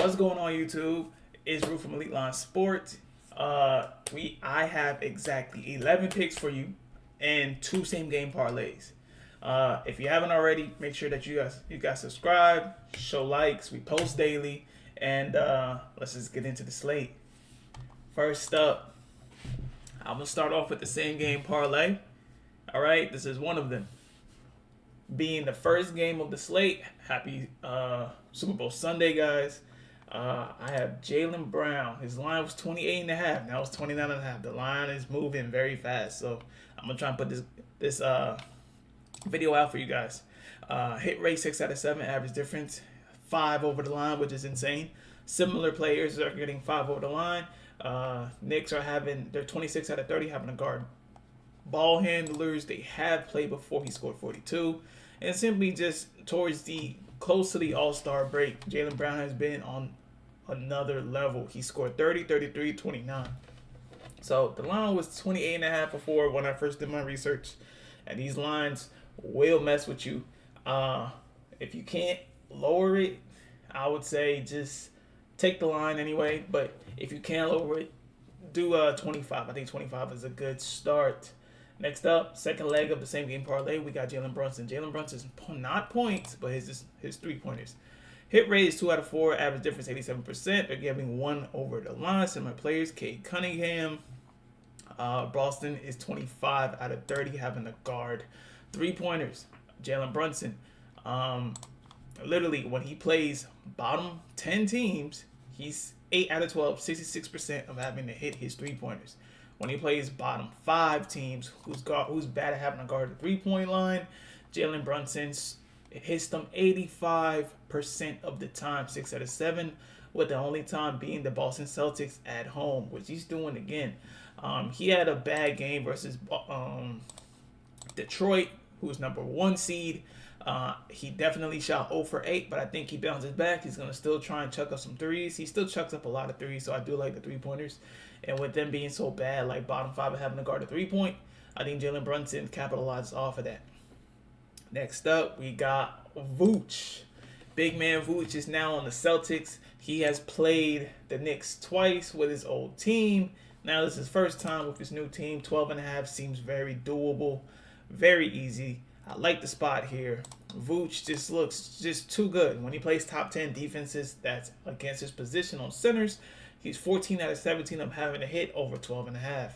What's going on, YouTube? It's Rue from EliteLineSports. I have exactly 11 picks for you and 2 same game parlays. If you haven't already, make sure that you guys subscribe, show likes. We post daily, and let's just get into the slate. First up, I'm gonna start off with the same game parlay. All right, this is one of them. Being the first game of the slate. Happy Super Bowl Sunday, guys. I have Jaylen Brown. His line was 28.5. Now it's 29.5. The line is moving very fast. So I'm going to try and put this video out for you guys. Hit rate 6 out of 7. Average difference 5 over the line, which is insane. Similar players are getting 5 over the line. Knicks they're 26 out of 30 having a guard. Ball handlers, they have played before. He scored 42. And simply just towards the close to the All-Star break, Jaylen Brown has been on another level. He scored 30, 33, 29. So the line was 28.5 before when I first did my research. And these lines will mess with you. If you can't lower it, I would say just take the line anyway. But if you can lower it, do 25. I think 25 is a good start. Next up, second leg of the same game parlay, we got Jalen Brunson. Jalen Brunson's not points, but his 3-pointers. Hit rate is 2 out of 4. Average difference 87%. They're giving 1 over the line. Similar players, Cade Cunningham. Boston is 25 out of 30 having a guard. 3-pointers. Jalen Brunson. Literally, when he plays bottom 10 teams, he's 8 out of 12, 66% of having to hit his 3-pointers. When he plays bottom 5 teams, who's bad at having a guard at the 3-point line, Jalen Brunson hits them 85% of the time, 6 out of 7, with the only time being the Boston Celtics at home, which he's doing again. He had a bad game versus Detroit, who's number 1 seed. He definitely shot 0 for 8, but I think he bounces back. He's going to still try and chuck up some threes. He still chucks up a lot of threes, so I do like the 3-pointers. And with them being so bad, like bottom 5 and having to guard a 3-point, I think Jalen Brunson capitalizes off of that. Next up, we got Vooch. Big man Vooch is now on the Celtics. He has played the Knicks twice with his old team. Now this is his first time with his new team. 12.5 seems very doable, very easy. I like the spot here. Vooch just looks just too good. When he plays top 10 defenses that's against his position on centers, he's 14 out of 17 of having to hit over 12.5.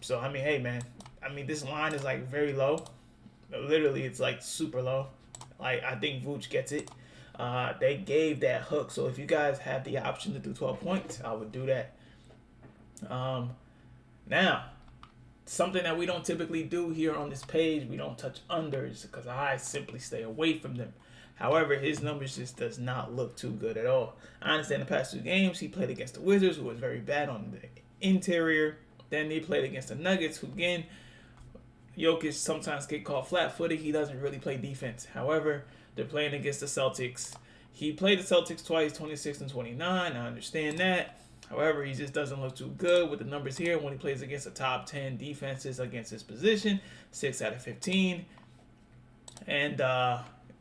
So, I mean, hey, man. I mean, this line is, like, very low. Literally, it's, like, super low. Like, I think Vooch gets it. They gave that hook. So, if you guys have the option to do 12 points, I would do that. Now, something that we don't typically do here on this page, we don't touch unders because I simply stay away from them. However, his numbers just does not look too good at all. I understand the past 2 games, he played against the Wizards, who was very bad on the interior. Then he played against the Nuggets, who again, Jokic sometimes get caught flat-footed. He doesn't really play defense. However, they're playing against the Celtics. He played the Celtics twice, 26 and 29. I understand that. However, he just doesn't look too good with the numbers here when he plays against the top 10 defenses against his position, 6 out of 15. And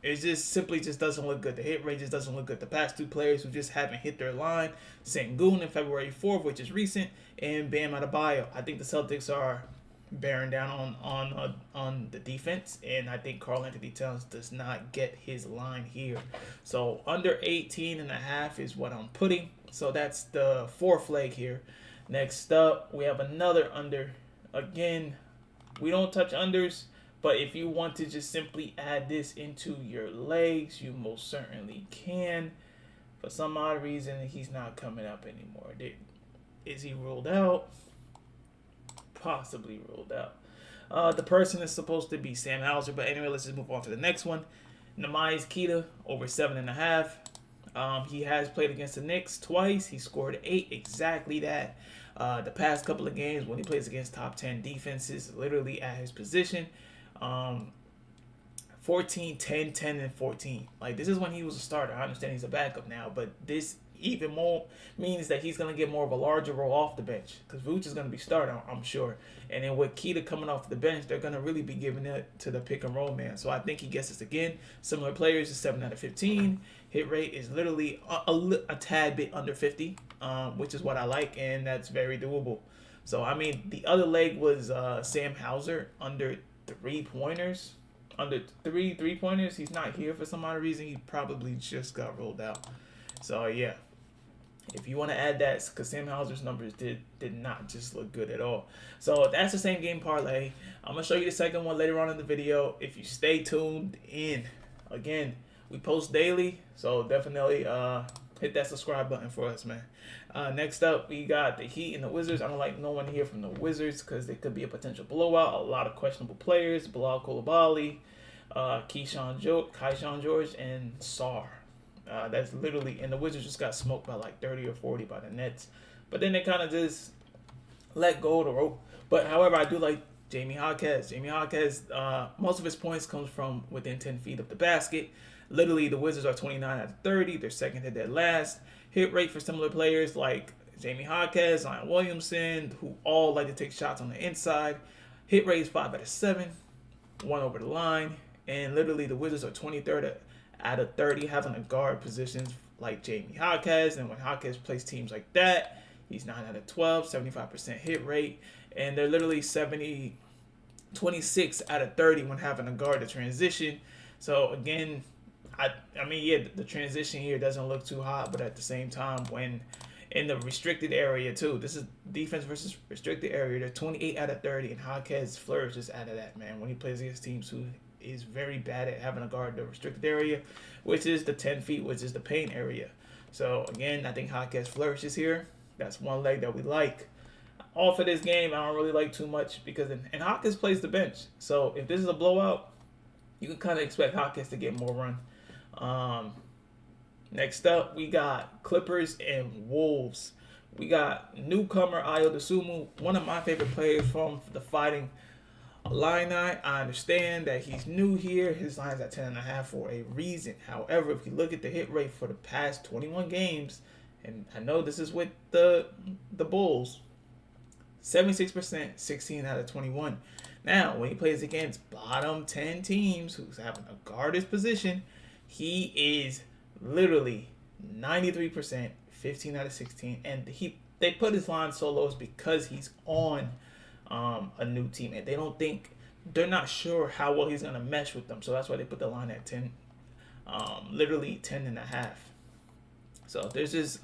it just simply doesn't look good. The hit rate just doesn't look good. The past 2 players who just haven't hit their line, Sengun in February 4th, which is recent, and Bam Adebayo. I think the Celtics are bearing down on the defense, and I think Karl-Anthony Towns does not get his line here. So under 18.5 is what I'm putting. So that's the 4th leg here. Next up, we have another under. Again, we don't touch unders, but if you want to just simply add this into your legs, you most certainly can. For some odd reason, he's not coming up anymore. Is he ruled out? Possibly ruled out. The person is supposed to be Sam Hauser, but anyway, let's just move on to the next one. Neemias Queta, over 7.5. He has played against the Knicks twice. He scored 8, exactly that. The past couple of games when he plays against top 10 defenses, literally at his position, 14, 10, 10, and 14. Like, this is when he was a starter. I understand he's a backup now, but this even more means that he's going to get more of a larger role off the bench because Vooch is going to be starting, I'm sure. And then with Queta coming off the bench, they're going to really be giving it to the pick and roll man. So I think he gets this again. Similar players is 7 out of 15. Hit rate is literally a tad bit under 50, which is what I like, and that's very doable. So, I mean, the other leg was Sam Hauser under 3-pointers. Under three pointers. He's not here for some odd reason. He probably just got rolled out. So, yeah. If you want to add that, because Sam Hauser's numbers did not just look good at all. So that's the same game parlay. I'm going to show you the second one later on in the video. If you stay tuned in, again, we post daily. So definitely hit that subscribe button for us, man. Next up, we got the Heat and the Wizards. I don't like no one here from the Wizards because there could be a potential blowout. A lot of questionable players. Bilal Coulibaly, Keyshawn George, and Sarr. That's literally, and the Wizards just got smoked by like 30 or 40 by the Nets. But then they kind of just let go of the rope. But however, I do like Jamie Jaquez. Most of his points comes from within 10 feet of the basket. Literally, the Wizards are 29 out of 30. They're second to dead last. Hit rate for similar players like Jamie Jaquez, Zion Williamson, who all like to take shots on the inside. Hit rate is 5 out of 7. 1 over the line. And literally, the Wizards are 23rd out of 30 having a guard positions like Jamie Jaquez. And when Jaquez plays teams like that, he's 9 out of 12, 75% hit rate. And they're literally 26 out of 30 when having a guard to transition. So again, I mean, yeah, the transition here doesn't look too hot, but at the same time, when in the restricted area too, this is defense versus restricted area, they're 28 out of 30, and Jaquez flourishes out of that, man, when he plays against teams who is very bad at having a guard the restricted area, which is the 10 feet, which is the paint area. So again, I think Jaquez flourishes here. That's one leg that we like. Off of this game, I don't really like too much because and Jaquez plays the bench. So if this is a blowout, you can kind of expect Jaquez to get more run. Next up, we got Clippers and Wolves. We got newcomer Ayo Dosunmu, one of my favorite players from the Fighting Illini. I understand that he's new here. His line's at 10.5 for a reason. However, if you look at the hit rate for the past 21 games, and I know this is with the Bulls, 76%, 16 out of 21. Now, when he plays against bottom 10 teams who's having a guard his position, he is literally 93%, 15 out of 16. And they put his line so low because he's on a new team. And they're not sure how well he's going to mesh with them. So that's why they put the line at 10, literally 10.5. So there's this,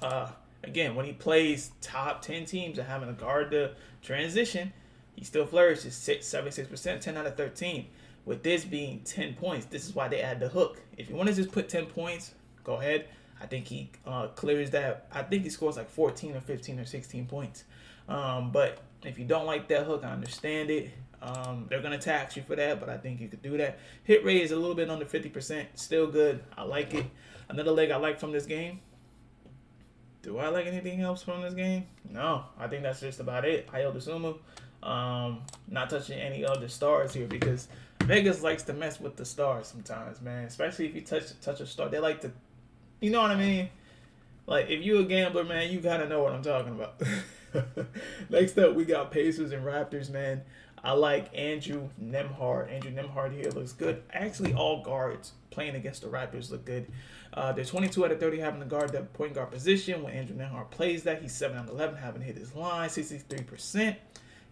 again, when he plays top 10 teams and having a guard the transition, he still flourishes 76%, 10 out of 13. With this being 10 points, this is why they add the hook. If you want to just put 10 points, go ahead. I think he clears that. I think he scores like 14 or 15 or 16 points. But if you don't like that hook, I understand it. They're going to tax you for that, but I think you could do that. Hit rate is a little bit under 50%. Still good. I like it. Another leg I like from this game. Do I like anything else from this game? No. I think that's just about it. Ayo Dosunmu. Not touching any other stars here because Vegas likes to mess with the stars sometimes, man. Especially if you touch a star. They like to, you know what I mean? Like, if you a gambler, man, you gotta know what I'm talking about. Next up, we got Pacers and Raptors, man. I like Andrew Nembhard. Andrew Nembhard here looks good. Actually, all guards playing against the Raptors look good. They're 22 out of 30 having to guard that point guard position. When Andrew Nembhard plays that, he's 7 out of 11 having hit his line, 63%.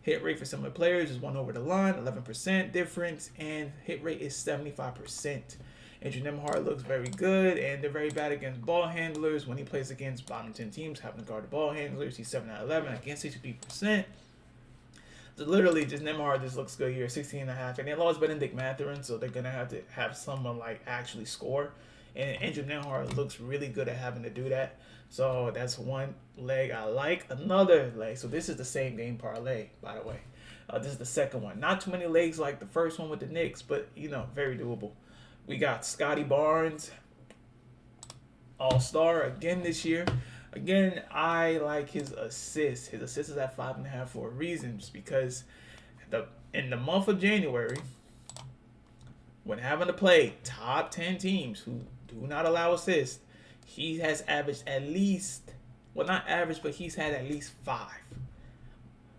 Hit rate for similar players is 1 over the line, 11% difference, and hit rate is 75%. Andrew Nembhard looks very good, and they're very bad against ball handlers. When he plays against bottom 10 teams, having to guard the ball handlers, he's 7 out of 11, again 63%. So literally, just Nembhard just looks good here, 16.5. And they lost Benedict Mathurin, so they're going to have someone like actually score. And Andrew Nembhard looks really good at having to do that. So that's one leg I like. Another leg, so this is the same game parlay, by the way. This is the second one. Not too many legs like the first one with the Knicks, but, very doable. We got Scotty Barnes, All-Star again this year. Again, I like his assist. His assist is at 5.5 for a reason, because in the month of January, when having to play top 10 teams who do not allow assists, he has averaged at least, well, not average, but he's had at least 5.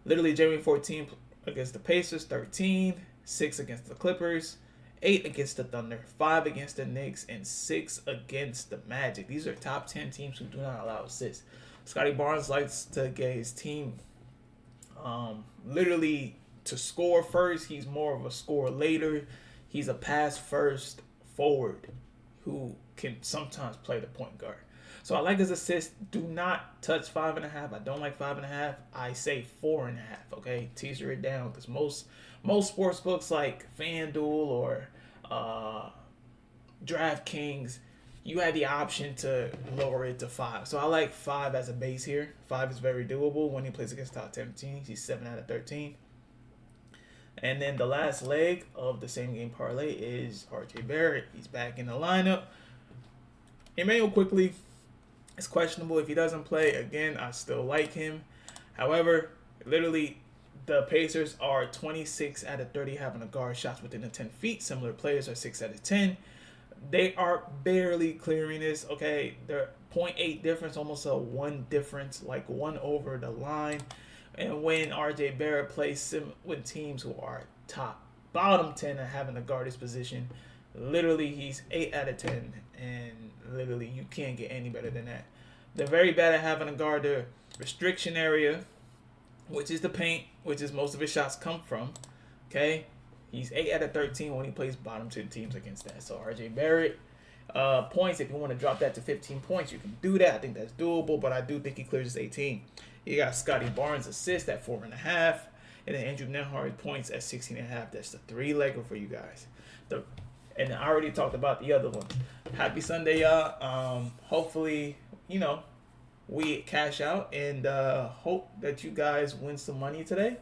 Literally, January 14 against the Pacers, 13, 6 against the Clippers, 8 against the Thunder, 5 against the Knicks, and 6 against the Magic. These are top 10 teams who do not allow assists. Scotty Barnes likes to get his team literally to score first. He's more of a score later. He's a pass first forward who can sometimes play the point guard. So I like his assist. Do not touch 5.5. I don't like 5.5. I say 4.5. Okay, teaser it down because most sports books like FanDuel or DraftKings, you had the option to lower it to 5. So I like 5 as a base here. 5 is very doable when he plays against top 10 teams. He's 7 out of 13. And then the last leg of the same game parlay is RJ Barrett. He's back in the lineup. Emmanuel quickly is questionable. If he doesn't play, again, I still like him. However, literally, the Pacers are 26 out of 30 having a guard shots within the 10 feet. Similar players are 6 out of 10. They are barely clearing this, okay? They're 0.8 difference, almost a 1 difference, like 1 over the line. And when RJ Barrett plays with teams who are bottom 10 and having to guard his position, literally he's 8 out of 10. And literally you can't get any better than that. They're very bad at having to guard the restriction area, which is the paint, which is most of his shots come from, okay? He's 8 out of 13 when he plays bottom 10 teams against that. So RJ Barrett, points, if you want to drop that to 15 points, you can do that. I think that's doable, but I do think he clears his 18. You got Scotty Barnes assist at 4.5, and then Andrew Nembhard points at 16.5. That's the 3-legger for you guys. And I already talked about the other one. Happy Sunday, y'all. Hopefully, we cash out, and hope that you guys win some money today.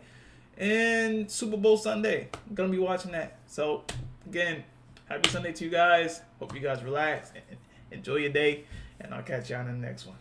And Super Bowl Sunday, I'm going to be watching that. So, again, happy Sunday to you guys. Hope you guys relax and enjoy your day. And I'll catch you on the next one.